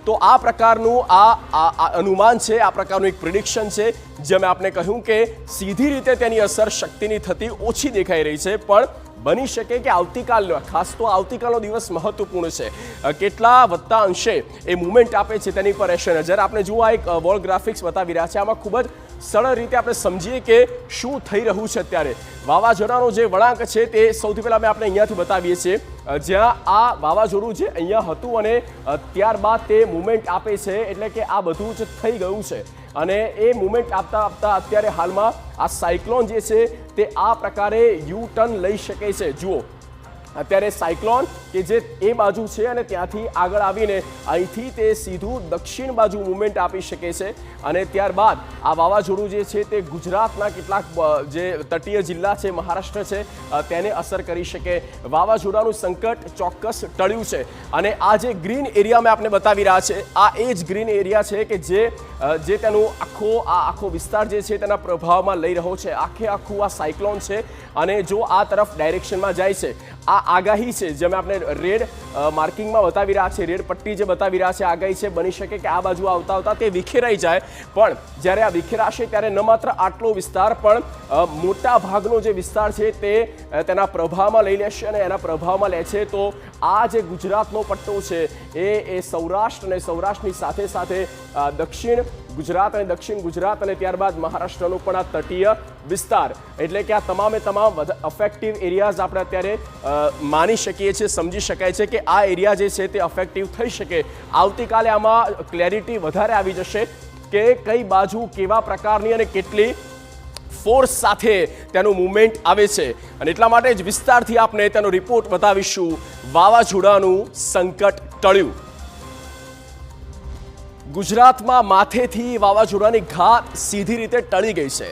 તો આ પ્રકારનું આ અનુમાન છે, આ પ્રકારનું એક પ્રિડિક્શન છે, જે મેં આપને કહ્યું કે સીધી રીતે તેની અસર શક્તિની થતી ઓછી દેખાઈ રહી છે, પણ બની શકે કે આવતીકાલનો, ખાસ તો આવતીકાલનો દિવસ મહત્વપૂર્ણ છે, કેટલા વધતા અંશે એ મુવમેન્ટ આપે છે તેની પર રહેશે નજર। આપણે જુઓ આ એક વોલ ગ્રાફિક્સ બતાવી રહ્યા છે, આમાં ખૂબ જ સરળ રીતે આપણે સમજીએ કે શું થઈ રહ્યું છે। અત્યારે વાવાઝોડાનો જે વળાંક છે તે સૌથી પહેલાં અમે આપણે અહીંયાથી બતાવીએ છીએ, જ્યાં આ વાવાઝોડું જે અહીંયા હતું અને ત્યારબાદ તે મુવમેન્ટ આપે છે, એટલે કે આ બધું જ થઈ ગયું છે અને એ મુવમેન્ટ આપતા આપતા અત્યારે હાલમાં આ સાયક્લોન જે છે તે આ પ્રકારે યુ ટર્ન લઈ શકે છે। જુઓ અત્યારે સાયક્લોન કે જે એ બાજુ છે અને ત્યાંથી આગળ આવીને અહીંથી તે સીધું દક્ષિણ બાજુ મુવમેન્ટ આપી શકે છે અને ત્યારબાદ આ વાવાઝોડું જે છે તે ગુજરાતના કેટલાક જે તટીય જિલ્લા છે, મહારાષ્ટ્ર છે, તેને અસર કરી શકે। વાવાઝોડાનું સંકટ ચોક્કસ ટળ્યું છે અને આ જે ગ્રીન એરિયા મેં આપને બતાવી રહ્યા છે, આ એ જ ગ્રીન એરિયા છે કે જે તેનું આખો વિસ્તાર જે છે તેના પ્રભાવમાં લઈ રહ્યો છે। આખું આ સાયક્લોન છે અને જો આ તરફ ડાયરેક્શનમાં જાય છે, આ આગાહી છે જે અમે આપણે રેડ માર્કિંગમાં બતાવી રહ્યા છે, રેડ પટ્ટી જે બતાવી રહ્યા છે, આગાહી છે, બની શકે કે આ બાજુ આવતા તે વિખેરાઈ જાય, પણ જ્યારે આ વિખેરાશે ત્યારે ન માત્ર આટલો વિસ્તાર પણ મોટા ભાગનો જે વિસ્તાર છે તે તેના પ્રભાવમાં લઈ લેશે અને એના પ્રભાવમાં લે છે તો આ જે ગુજરાતનો પટ્ટો છે એ સૌરાષ્ટ્ર અને સૌરાષ્ટ્રની સાથે સાથે દક્ષિણ ગુજરાત અને દક્ષિણ ગુજરાત અને ત્યારબાદ મહારાષ્ટ્રનો પણ આ તટીય વિસ્તાર, એટલે કે આ તમામે તમામ અફેક્ટિવ એરિયાઝ આપણે અત્યારે માની શકીએ છીએ, સમજી શકાય છે કે આ એરિયા જે છે તે અફેક્ટિવ થઈ શકે। આવતીકાલે આમાં ક્લેરિટી વધારે આવી જશે કે કઈ બાજુ કેવા પ્રકારની અને કેટલી ફોર્સ સાથે તેનું મૂવમેન્ટ આવે છે અને એટલા માટે જ વિસ્તારથી આપણે તેનો રિપોર્ટ બતાવીશું। વાવાઝોડાનું સંકટ ટળ્યું, ગુજરાતમાં માથેથી વાવાઝોડાની ઘાત સીધી રીતે ટળી ગઈ છે।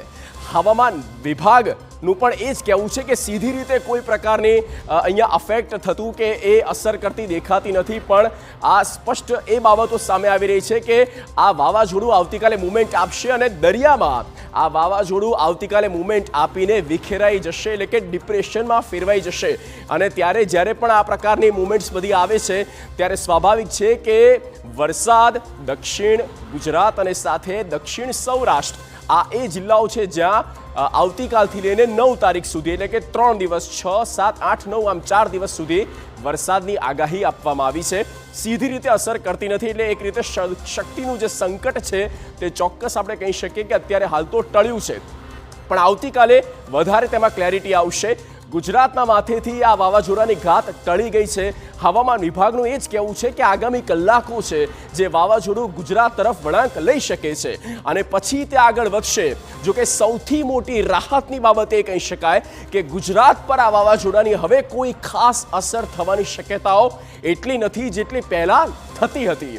હવામાન વિભાગનું પણ એ જ કહેવું છે કે સીધી રીતે કોઈ પ્રકારની અહીંયા અફેક્ટ થતું કે એ અસર કરતી દેખાતી નથી, પણ આ સ્પષ્ટ એ બાબતો સામે આવી રહી છે કે આ વાવાઝોડું આવતીકાલે મૂવમેન્ટ આપશે અને દરિયામાં આ વાવાઝોડું આવતીકાલે મૂવમેન્ટ આપીને વિખેરાઈ જશે, એટલે કે ડિપ્રેશનમાં ફેરવાઈ જશે અને ત્યારે જ્યારે પણ આ પ્રકારની મૂવમેન્ટ્સ બધી આવે છે ત્યારે સ્વાભાવિક છે કે વરસાદ દક્ષિણ ગુજરાત અને સાથે દક્ષિણ સૌરાષ્ટ્ર આ એ જિલ્લાઓ છે જ્યાં આવતીકાલથી લઈને 9 તારીખ સુધી, એટલે કે 3 દિવસ 6, 7, 8, 9 આમ 4 દિવસ સુધી વરસાદની આગાહી આપવામાં આવી છે। સીધી રીતે અસર કરતી નથી, એટલે એક રીતે શક્તિનું જે સંકટ છે તે ચોક્કસ આપણે કહી શકીએ કે અત્યારે હાલ તો ટળ્યું છે, પણ આવતીકાલે વધારે તેમાં ક્લેરિટી આવશે। ગુજરાતના માથેથી આ વાવાઝોડાની ઘાત ટળી ગઈ છે। હવામાન વિભાગનું એ જ કહેવું છે કે આગામી કલાકો છે જે વાવાઝોડું ગુજરાત તરફ વળાંક લઈ શકે છે અને પછી તે આગળ વધશે। જો કે સૌથી મોટી રાહતની બાબત એ કહી શકાય કે ગુજરાત પર આ વાવાઝોડાની હવે કોઈ ખાસ અસર થવાની શક્યતાઓ એટલી નથી જેટલી પહેલા થતી હતી।